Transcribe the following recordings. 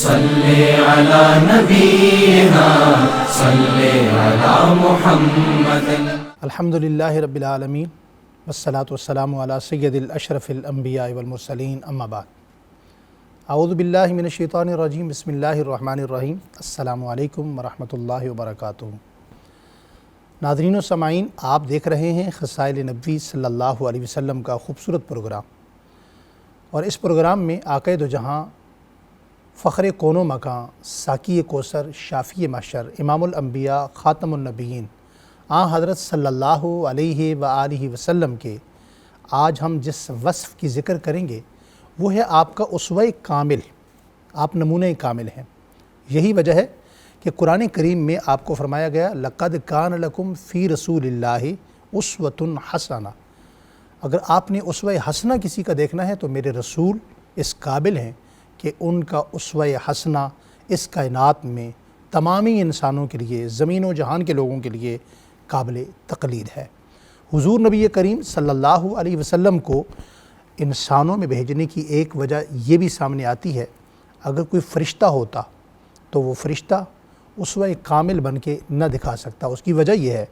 صلی علی نبینا صلی علی محمد۔ الحمدللہ رب العالمین والصلاة والسلام علی سید الاشرف الانبیاء والمرسلین، اما بعد۔ اعوذ باللہ من الشیطان الرجیم، بسم اللہ الرحمن الرحیم۔ السلام علیکم ورحمۃ اللہ وبرکاتہ۔ ناظرین و سامعین، آپ دیکھ رہے ہیں خصائل نبوی صلی اللہ علیہ وسلم کا خوبصورت پروگرام، اور اس پروگرام میں آقا دو جہاں، فخر کون و مکان، ساقی کوثر، شافی محشر، امام الانبیاء، خاتم النبیین، حضرت صلی اللہ علیہ وآلہ وسلم کے آج ہم جس وصف کی ذکر کریں گے وہ ہے آپ کا اسوہ کامل۔ آپ نمونہ کامل ہیں۔ یہی وجہ ہے کہ قرآن کریم میں آپ کو فرمایا گیا لَقَدْ كَانَ لَكُمْ فِي رَسُولِ اللَّهِ أُسْوَةٌ حَسَنَةٌ۔ اگر آپ نے اسوہ حسنہ کسی کا دیکھنا ہے تو میرے رسول اس قابل ہیں کہ ان کا اسوہ حسنہ اس کائنات میں تمامی انسانوں کے لیے، زمین و جہان کے لوگوں کے لیے قابل تقلید ہے۔ حضور نبی کریم صلی اللہ علیہ وسلم کو انسانوں میں بھیجنے کی ایک وجہ یہ بھی سامنے آتی ہے، اگر کوئی فرشتہ ہوتا تو وہ فرشتہ اسوہ کامل بن کے نہ دکھا سکتا۔ اس کی وجہ یہ ہے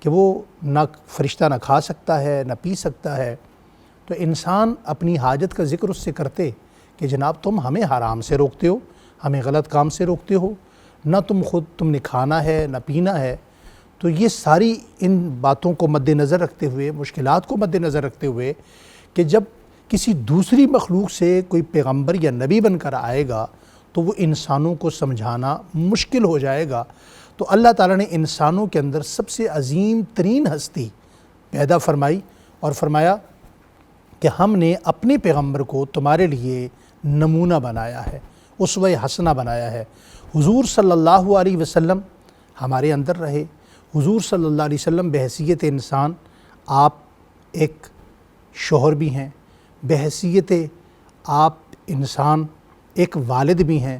کہ وہ نہ فرشتہ نہ کھا سکتا ہے، نہ پی سکتا ہے۔ تو انسان اپنی حاجت کا ذکر اس سے کرتے کہ جناب تم ہمیں حرام سے روکتے ہو، ہمیں غلط کام سے روکتے ہو، نہ تم نے کھانا ہے نہ پینا ہے۔ تو یہ ساری ان باتوں کو مد نظر رکھتے ہوئے، مشکلات کو مد نظر رکھتے ہوئے کہ جب کسی دوسری مخلوق سے کوئی پیغمبر یا نبی بن کر آئے گا تو وہ انسانوں کو سمجھانا مشکل ہو جائے گا، تو اللہ تعالیٰ نے انسانوں کے اندر سب سے عظیم ترین ہستی پیدا فرمائی اور فرمایا کہ ہم نے اپنے پیغمبر کو تمہارے لیے نمونہ بنایا ہے، اسوہ حسنہ بنایا ہے۔ حضور صلی اللہ علیہ وسلم ہمارے اندر رہے۔ حضور صلی اللہ علیہ وسلم بحیثیت انسان، آپ ایک شوہر بھی ہیں، بحیثیت آپ انسان ایک والد بھی ہیں،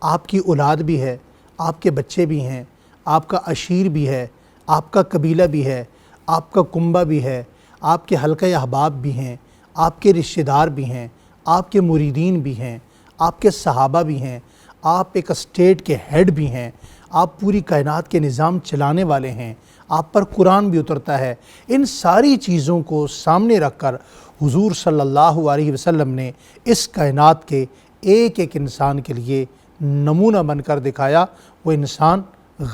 آپ کی اولاد بھی ہے، آپ کے بچے بھی ہیں، آپ کا عشیر بھی ہے، آپ کا قبیلہ بھی ہے، آپ کا کنبہ بھی ہے، آپ کے حلقہ احباب بھی ہیں، آپ کے رشتہ دار بھی ہیں، آپ کے مریدین بھی ہیں، آپ کے صحابہ بھی ہیں، آپ ایک اسٹیٹ کے ہیڈ بھی ہیں، آپ پوری کائنات کے نظام چلانے والے ہیں، آپ پر قرآن بھی اترتا ہے۔ ان ساری چیزوں کو سامنے رکھ کر حضور صلی اللہ علیہ وسلم نے اس کائنات کے ایک ایک انسان کے لیے نمونہ بن کر دکھایا۔ وہ انسان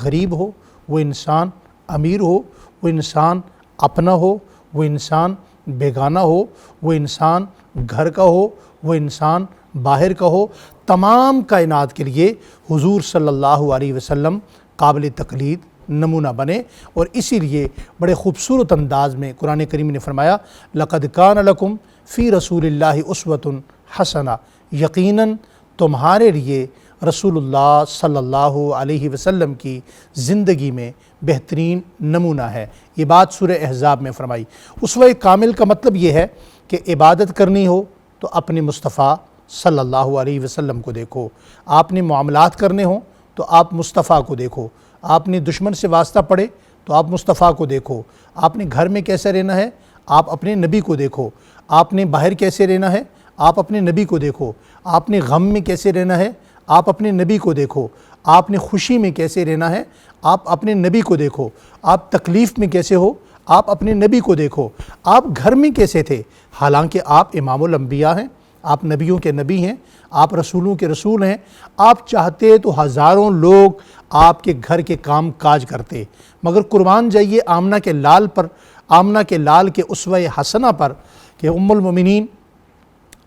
غریب ہو، وہ انسان امیر ہو، وہ انسان اپنا ہو، وہ انسان بیگانہ ہو، وہ انسان گھر کا ہو، وہ انسان باہر کا ہو، تمام کائنات کے لیے حضور صلی اللہ علیہ وسلم قابل تقلید نمونہ بنے۔ اور اسی لیے بڑے خوبصورت انداز میں قرآن کریم نے فرمایا لَقَدْ كَانَ لَكُمْ فِي رَسُولِ اللَّهِ أُسْوَةٌ حَسَنَةٌ، یقیناً تمہارے لیے رسول اللہ صلی اللہ علیہ وسلم کی زندگی میں بہترین نمونہ ہے۔ یہ بات سورہ احزاب میں فرمائی۔ اسوہ کامل کا مطلب یہ ہے کہ عبادت کرنی ہو تو اپنے مصطفیٰ صلی اللہ علیہ وسلم کو دیکھو، آپ نے معاملات کرنے ہوں تو آپ مصطفیٰ کو دیکھو، آپ نے دشمن سے واسطہ پڑے تو آپ مصطفیٰ کو دیکھو، آپ نے گھر میں کیسے رہنا ہے آپ اپنے نبی کو دیکھو، آپ نے باہر کیسے رہنا ہے آپ اپنے نبی کو دیکھو، آپ نے غم میں کیسے رہنا ہے آپ اپنے نبی کو دیکھو، آپ نے خوشی میں کیسے رہنا ہے آپ اپنے نبی کو دیکھو، آپ تکلیف میں کیسے ہو آپ اپنے نبی کو دیکھو، آپ گھر میں کیسے تھے حالانکہ آپ امام الانبیاء ہیں، آپ نبیوں کے نبی ہیں، آپ رسولوں کے رسول ہیں، آپ چاہتے تو ہزاروں لوگ آپ کے گھر کے کام کاج کرتے، مگر قربان جائیے آمنہ کے لال پر، آمنہ کے لال کے اسوہ حسنہ پر کہ ام المؤمنین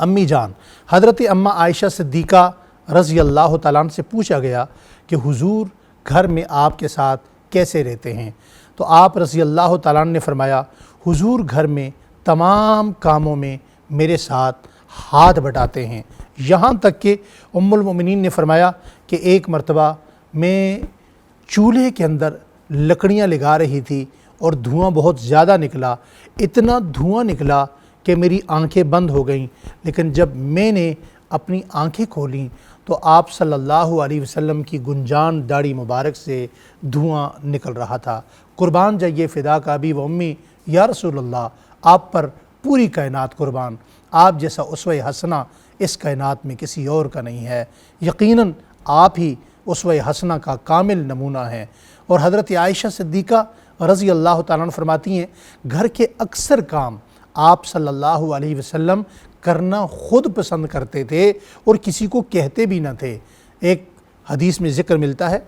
امی جان حضرت اماں عائشہ صدیقہ رضی اللہ تعالیٰ عنہ سے پوچھا گیا کہ حضور گھر میں آپ کے ساتھ کیسے رہتے ہیں، تو آپ رضی اللہ تعالیٰ عنہ نے فرمایا حضور گھر میں تمام کاموں میں میرے ساتھ ہاتھ بٹاتے ہیں، یہاں تک کہ ام المؤمنین نے فرمایا کہ ایک مرتبہ میں چولہے کے اندر لکڑیاں لگا رہی تھی اور دھواں بہت زیادہ نکلا، اتنا دھواں نکلا کہ میری آنکھیں بند ہو گئیں، لیکن جب میں نے اپنی آنکھیں کھولیں تو آپ صلی اللہ علیہ وسلم کی گنجان داڑھی مبارک سے دھواں نکل رہا تھا۔ قربان جائیے فداک ابی و امی یا رسول اللہ، آپ پر پوری کائنات قربان، آپ جیسا اسوہ حسنہ اس کائنات میں کسی اور کا نہیں ہے، یقیناً آپ ہی اسوہ حسنہ کا کامل نمونہ ہیں۔ اور حضرت عائشہ صدیقہ رضی اللہ تعالیٰ عنہ فرماتی ہیں گھر کے اکثر کام آپ صلی اللہ علیہ وسلم کرنا خود پسند کرتے تھے اور کسی کو کہتے بھی نہ تھے۔ ایک حدیث میں ذکر ملتا ہے،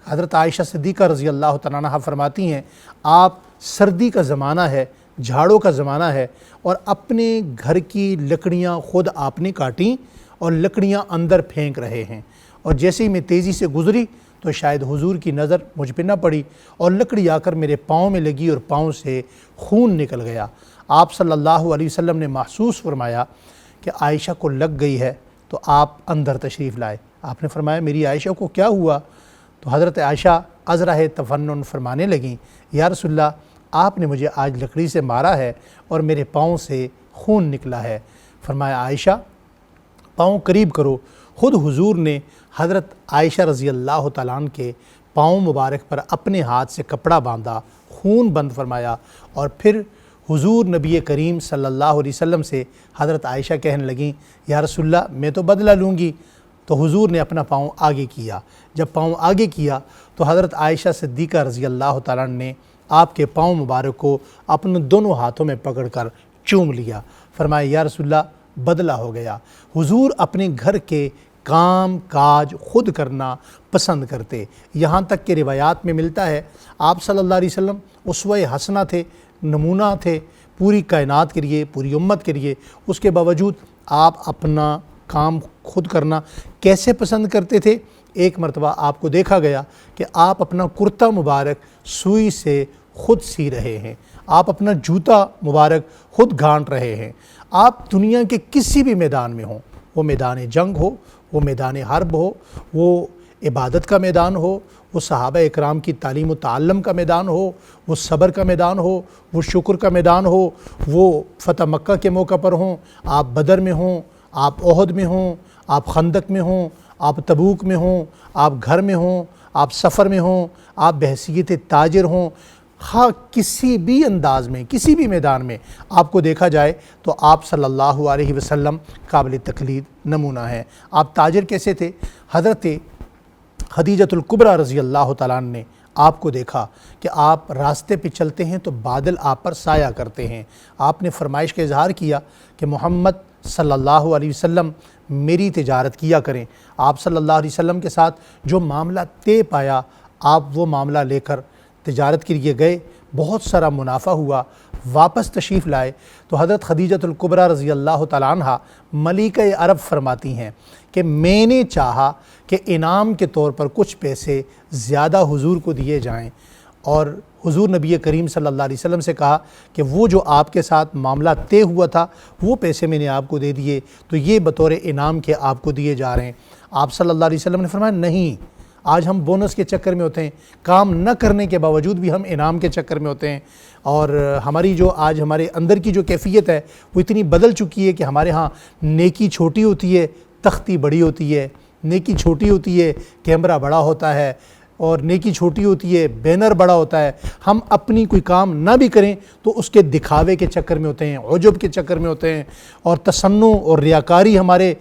حضرت عائشہ صدیقہ رضی اللہ تعالیٰ عنہ فرماتی ہیں آپ سردی کا زمانہ ہے، جھاڑوں کا زمانہ ہے، اور اپنے گھر کی لکڑیاں خود آپ نے کاٹیں اور لکڑیاں اندر پھینک رہے ہیں، اور جیسے ہی میں تیزی سے گزری تو شاید حضور کی نظر مجھ پہ نہ پڑی اور لکڑی آ کر میرے پاؤں میں لگی اور پاؤں سے خون نکل گیا۔ آپ صلی اللہ علیہ وسلم نے محسوس فرمایا کہ عائشہ کو لگ گئی ہے، تو آپ اندر تشریف لائے۔ آپ نے فرمایا میری عائشہ کو کیا ہوا؟ تو حضرت عائشہ عذرہ تفنن فرمانے لگیں یا رسول اللہ آپ نے مجھے آج لکڑی سے مارا ہے اور میرے پاؤں سے خون نکلا ہے۔ فرمایا عائشہ پاؤں قریب کرو۔ خود حضور نے حضرت عائشہ رضی اللہ تعالیٰ عنہ کے پاؤں مبارک پر اپنے ہاتھ سے کپڑا باندھا، خون بند فرمایا، اور پھر حضور نبی کریم صلی اللہ علیہ وسلم سے حضرت عائشہ کہنے لگیں یا رسول اللہ میں تو بدلہ لوں گی۔ تو حضور نے اپنا پاؤں آگے کیا۔ جب پاؤں آگے کیا تو حضرت عائشہ صدیقہ رضی اللہ تعالیٰ عنہ نے آپ کے پاؤں مبارک کو اپنے دونوں ہاتھوں میں پکڑ کر چوم لیا۔ فرمایا یا رسول اللہ بدلہ ہو گیا۔ حضور اپنے گھر کے کام کاج خود کرنا پسند کرتے، یہاں تک کہ روایات میں ملتا ہے آپ صلی اللہ علیہ وسلم اسوہ حسنہ تھے، نمونہ تھے پوری کائنات کے لیے، پوری امت کے لیے، اس کے باوجود آپ اپنا کام خود کرنا کیسے پسند کرتے تھے؟ ایک مرتبہ آپ کو دیکھا گیا کہ آپ اپنا کرتا مبارک سوئی سے خود سی رہے ہیں، آپ اپنا جوتا مبارک خود گھانٹ رہے ہیں۔ آپ دنیا کے کسی بھی میدان میں ہوں، وہ میدان جنگ ہو، وہ میدان حرب ہو، وہ عبادت کا میدان ہو، وہ صحابہ اکرام کی تعلیم و تعلم کا میدان ہو، وہ صبر کا میدان ہو، وہ شکر کا میدان ہو، وہ فتح مکہ کے موقع پر ہوں، آپ بدر میں ہوں، آپ احد میں ہوں، آپ خندق میں ہوں، آپ تبوک میں ہوں، آپ گھر میں ہوں، آپ سفر میں ہوں، آپ بحیثیت تاجر ہوں، ہاں کسی بھی انداز میں کسی بھی میدان میں آپ کو دیکھا جائے تو آپ صلی اللہ علیہ وسلم قابل تقلید نمونہ ہیں۔ آپ تاجر کیسے تھے؟ حضرت خدیجہ الکبریٰ رضی اللہ تعالیٰ عنہ نے آپ کو دیکھا کہ آپ راستے پہ چلتے ہیں تو بادل آپ پر سایہ کرتے ہیں۔ آپ نے فرمائش کا اظہار کیا کہ محمد صلی اللہ علیہ وسلم میری تجارت کیا کریں۔ آپ صلی اللہ علیہ وسلم کے ساتھ جو معاملہ طے پایا آپ وہ معاملہ لے کر تجارت کے لیے گئے، بہت سارا منافع ہوا، واپس تشریف لائے تو حضرت خدیجہ الکبریٰ رضی اللہ تعالیٰ عنہ ملکہ عرب فرماتی ہیں کہ میں نے چاہا کہ انعام کے طور پر کچھ پیسے زیادہ حضور کو دیے جائیں، اور حضور نبی کریم صلی اللہ علیہ وسلم سے کہا کہ وہ جو آپ کے ساتھ معاملہ طے ہوا تھا وہ پیسے میں نے آپ کو دے دیے، تو یہ بطور انعام کے آپ کو دیے جا رہے ہیں۔ آپ صلی اللہ علیہ وسلم نے فرمایا نہیں، آج ہم بونس کے چکر میں ہوتے ہیں، کام نہ کرنے کے باوجود بھی ہم انعام کے چکر میں ہوتے ہیں، اور ہماری جو آج ہمارے اندر کی جو کیفیت ہے وہ اتنی بدل چکی ہے کہ ہمارے ہاں نیکی چھوٹی ہوتی ہے، تختی بڑی ہوتی ہے، نیکی چھوٹی ہوتی ہے، کیمرہ بڑا ہوتا ہے، اور نیکی چھوٹی ہوتی ہے، بینر بڑا ہوتا ہے۔ ہم اپنی کوئی کام نہ بھی کریں تو اس کے دکھاوے کے چکر میں ہوتے ہیں، عجب کے چکر میں ہوتے ہیں، اور تصنع اور ریاکاری ہمارے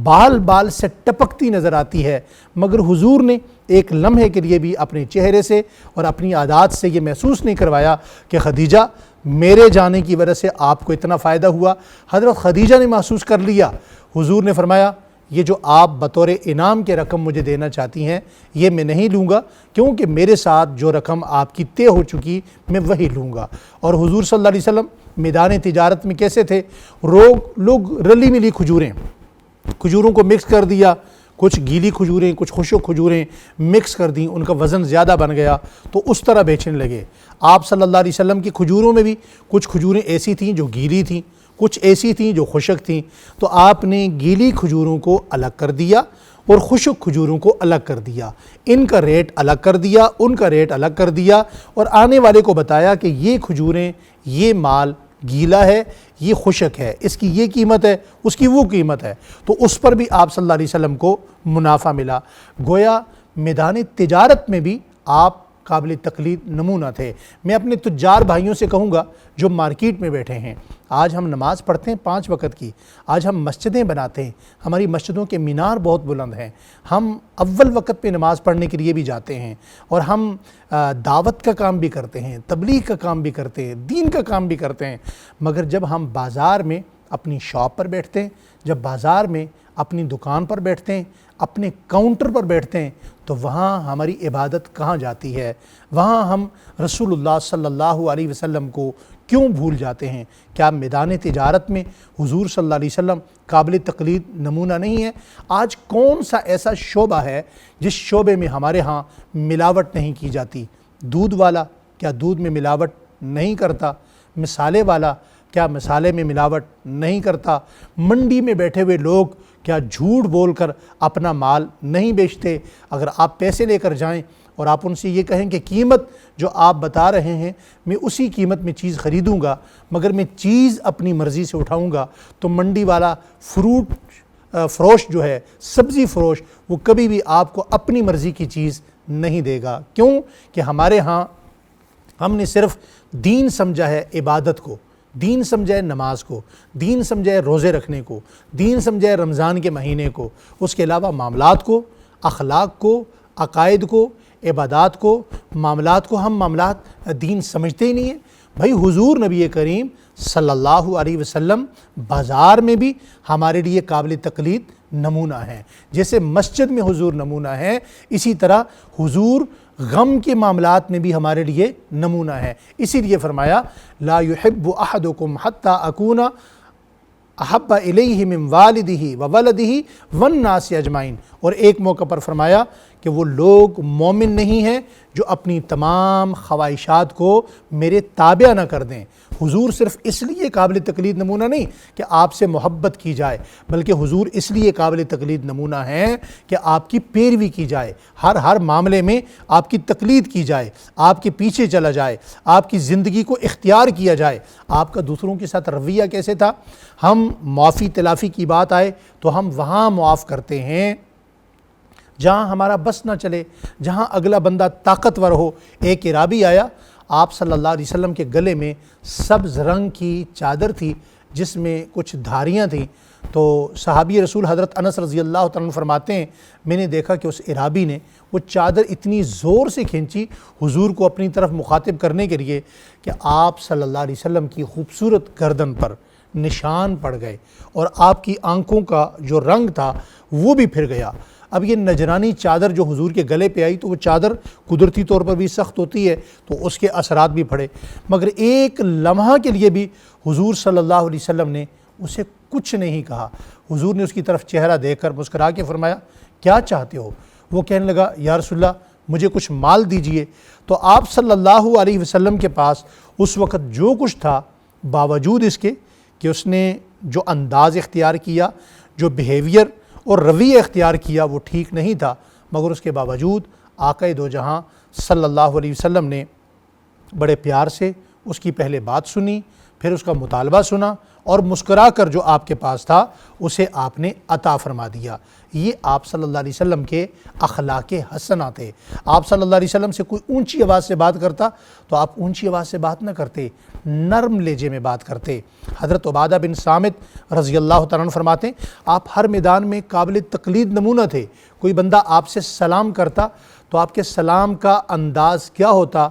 بال بال سے ٹپکتی نظر آتی ہے۔ مگر حضور نے ایک لمحے کے لیے بھی اپنے چہرے سے اور اپنی عادات سے یہ محسوس نہیں کروایا کہ خدیجہ میرے جانے کی وجہ سے آپ کو اتنا فائدہ ہوا۔ حضرت خدیجہ نے محسوس کر لیا۔ حضور نے فرمایا یہ جو آپ بطور انعام کے رقم مجھے دینا چاہتی ہیں یہ میں نہیں لوں گا، کیونکہ میرے ساتھ جو رقم آپ کی طے ہو چکی میں وہی لوں گا۔ اور حضور صلی اللہ علیہ وسلم میدان تجارت میں کیسے تھے؟ لوگ رلی ملی کھجوروں کو مکس کر دیا، کچھ گیلی کھجوریں کچھ خشک کھجوریں مکس کر دیں، ان کا وزن زیادہ بن گیا تو اس طرح بیچنے لگے۔ آپ صلی اللہ علیہ وسلم کی کھجوروں میں بھی کچھ کھجوریں ایسی تھیں جو گیلی تھیں، کچھ ایسی تھیں جو خشک تھیں، تو آپ نے گیلی کھجوروں کو الگ کر دیا اور خشک کھجوروں کو الگ کر دیا، ان کا ریٹ الگ کر دیا، ان کا ریٹ الگ کر دیا، اور آنے والے کو بتایا کہ یہ کھجوریں یہ مال گیلا ہے، یہ خشک ہے، اس کی یہ قیمت ہے، اس کی وہ قیمت ہے، تو اس پر بھی آپ صلی اللہ علیہ وسلم کو منافع ملا۔ گویا میدان تجارت میں بھی آپ قابل تقلید نمونہ تھے۔ میں اپنے تجار بھائیوں سے کہوں گا جو مارکیٹ میں بیٹھے ہیں، آج ہم نماز پڑھتے ہیں 5 وقت کی، آج ہم مسجدیں بناتے ہیں، ہماری مسجدوں کے مینار بہت بلند ہیں، ہم اول وقت پہ نماز پڑھنے کے لیے بھی جاتے ہیں، اور ہم دعوت کا کام بھی کرتے ہیں، تبلیغ کا کام بھی کرتے ہیں، دین کا کام بھی کرتے ہیں، مگر جب ہم بازار میں اپنی شاپ پر بیٹھتے ہیں، جب بازار میں اپنی دکان پر بیٹھتے ہیں، اپنے کاؤنٹر پر بیٹھتے ہیں، تو وہاں ہماری عبادت کہاں جاتی ہے؟ وہاں ہم رسول اللہ صلی اللہ علیہ وسلم کو کیوں بھول جاتے ہیں؟ کیا میدان تجارت میں حضور صلی اللہ علیہ وسلم قابل تقلید نمونہ نہیں ہے؟ آج کون سا ایسا شعبہ ہے جس شعبے میں ہمارے ہاں ملاوٹ نہیں کی جاتی؟ دودھ والا کیا دودھ میں ملاوٹ نہیں کرتا؟ مسالے والا کیا مسالے میں ملاوٹ نہیں کرتا؟ منڈی میں بیٹھے ہوئے لوگ کیا جھوٹ بول کر اپنا مال نہیں بیچتے؟ اگر آپ پیسے لے کر جائیں اور آپ ان سے یہ کہیں کہ قیمت جو آپ بتا رہے ہیں میں اسی قیمت میں چیز خریدوں گا، مگر میں چیز اپنی مرضی سے اٹھاؤں گا، تو منڈی والا فروٹ فروش جو ہے، سبزی فروش، وہ کبھی بھی آپ کو اپنی مرضی کی چیز نہیں دے گا۔ کیوں کہ ہمارے ہاں ہم نے صرف دین سمجھا ہے عبادت کو، دین سمجھا ہے نماز کو، دین سمجھا ہے روزے رکھنے کو، دین سمجھا ہے رمضان کے مہینے کو، اس کے علاوہ معاملات کو، اخلاق کو، عقائد کو، عبادات کو، معاملات کو ہم معاملات دین سمجھتے ہی نہیں ہیں۔ بھائی حضور نبی کریم صلی اللہ علیہ وسلم بازار میں بھی ہمارے لیے قابل تقلید نمونہ ہیں، جیسے مسجد میں حضور نمونہ ہیں، اسی طرح حضور غم کے معاملات میں بھی ہمارے لیے نمونہ ہے۔ اسی لیے فرمایا لا يحب احدکم حتی اکون احب الیہ من والدہ وولدہ والناس اجمعین، اور ایک موقع پر فرمایا کہ وہ لوگ مومن نہیں ہیں جو اپنی تمام خواہشات کو میرے تابع نہ کر دیں۔ حضور صرف اس لیے قابل تقلید نمونہ نہیں کہ آپ سے محبت کی جائے، بلکہ حضور اس لیے قابل تقلید نمونہ ہیں کہ آپ کی پیروی کی جائے، ہر معاملے میں آپ کی تقلید کی جائے، آپ کے پیچھے چلا جائے، آپ کی زندگی کو اختیار کیا جائے۔ آپ کا دوسروں کے ساتھ رویہ کیسے تھا؟ ہم معافی تلافی کی بات آئے تو ہم وہاں معاف کرتے ہیں جہاں ہمارا بس نہ چلے، جہاں اگلا بندہ طاقتور ہو۔ ایک عرابی آیا، آپ صلی اللہ علیہ وسلم کے گلے میں سبز رنگ کی چادر تھی جس میں کچھ دھاریاں تھیں، تو صحابی رسول حضرت انس رضی اللہ تعالیٰ عنہ فرماتے ہیں میں نے دیکھا کہ اس عرابی نے وہ چادر اتنی زور سے کھینچی حضور کو اپنی طرف مخاطب کرنے کے لیے کہ آپ صلی اللہ علیہ وسلم کی خوبصورت گردن پر نشان پڑ گئے، اور آپ کی آنکھوں کا جو رنگ تھا وہ بھی پھر گیا۔ اب یہ نجرانی چادر جو حضور کے گلے پہ آئی تو وہ چادر قدرتی طور پر بھی سخت ہوتی ہے تو اس کے اثرات بھی پڑے، مگر ایک لمحہ کے لیے بھی حضور صلی اللہ علیہ وسلم نے اسے کچھ نہیں کہا۔ حضور نے اس کی طرف چہرہ دیکھ کر مسکرا کے فرمایا کیا چاہتے ہو؟ وہ کہنے لگا یا رسول اللہ مجھے کچھ مال دیجئے۔ تو آپ صلی اللہ علیہ وسلم کے پاس اس وقت جو کچھ تھا، باوجود اس کے کہ اس نے جو انداز اختیار کیا، جو بیہیویئر اور رویہ اختیار کیا وہ ٹھیک نہیں تھا، مگر اس کے باوجود آقا دو جہاں صلی اللہ علیہ وسلم نے بڑے پیار سے اس کی پہلے بات سنی، پھر اس کا مطالبہ سنا، اور مسکرا کر جو آپ کے پاس تھا اسے آپ نے عطا فرما دیا۔ یہ آپ صلی اللہ علیہ وسلم کے اخلاق حسنہ تھے۔ آپ صلی اللہ علیہ وسلم سے کوئی اونچی آواز سے بات کرتا تو آپ اونچی آواز سے بات نہ کرتے، نرم لہجے میں بات کرتے۔ حضرت عبادہ بن صامت رضی اللہ تعالیٰ عنہ فرماتے ہیں آپ ہر میدان میں قابل تقلید نمونہ تھے۔ کوئی بندہ آپ سے سلام کرتا تو آپ کے سلام کا انداز کیا ہوتا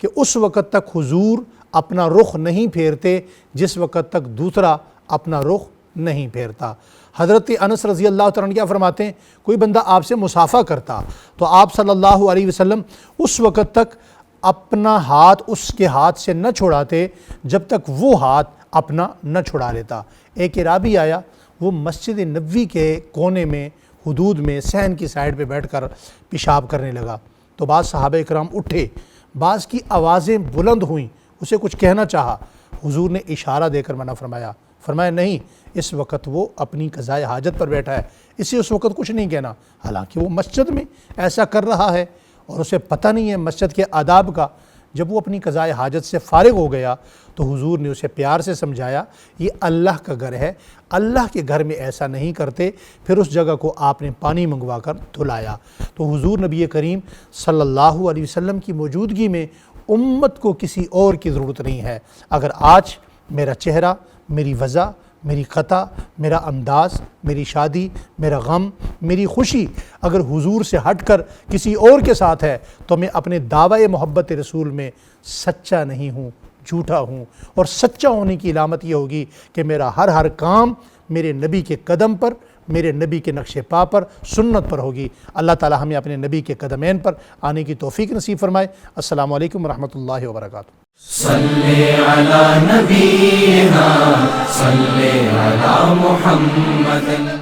کہ اس وقت تک حضور اپنا رخ نہیں پھیرتے جس وقت تک دوسرا اپنا رخ نہیں پھیرتا۔ حضرت انس رضی اللہ تعالیٰ عنہ کیا فرماتے ہیں کوئی بندہ آپ سے مصافحہ کرتا تو آپ صلی اللہ علیہ وسلم اس وقت تک اپنا ہاتھ اس کے ہاتھ سے نہ چھڑاتے جب تک وہ ہاتھ اپنا نہ چھڑا لیتا۔ ایک عرابی آیا، وہ مسجد نبوی کے کونے میں حدود میں صحن کی سائڈ پہ بیٹھ کر پیشاب کرنے لگا، تو بعض صحابہ اکرام اٹھے، بعض کی آوازیں بلند ہوئیں، اسے کچھ کہنا چاہا، حضور نے اشارہ دے کر منع فرمایا نہیں، اس وقت وہ اپنی قضائے حاجت پر بیٹھا ہے، اسے اس وقت کچھ نہیں کہنا، حالانکہ وہ مسجد میں ایسا کر رہا ہے اور اسے پتہ نہیں ہے مسجد کے آداب کا۔ جب وہ اپنی قضائے حاجت سے فارغ ہو گیا تو حضور نے اسے پیار سے سمجھایا یہ اللہ کا گھر ہے، اللہ کے گھر میں ایسا نہیں کرتے۔ پھر اس جگہ کو آپ نے پانی منگوا کر دھلایا۔ تو حضور نبی کریم صلی اللہ علیہ وسلم کی موجودگی میں امت کو کسی اور کی ضرورت نہیں ہے۔ اگر آج میرا چہرہ، میری وضع، میری خطا، میرا انداز، میری شادی، میرا غم، میری خوشی اگر حضور سے ہٹ کر کسی اور کے ساتھ ہے تو میں اپنے دعوی محبت رسول میں سچا نہیں ہوں، جھوٹا ہوں۔ اور سچا ہونے کی علامت یہ ہوگی کہ میرا ہر کام میرے نبی کے قدم پر، میرے نبی کے نقش پا پر، سنت پر ہوگی۔ اللہ تعالی ہمیں اپنے نبی کے قدمین پر آنے کی توفیق نصیب فرمائے۔ السلام علیکم ورحمۃ اللہ وبرکاتہ۔ صلی علی نبینا صلی علی محمد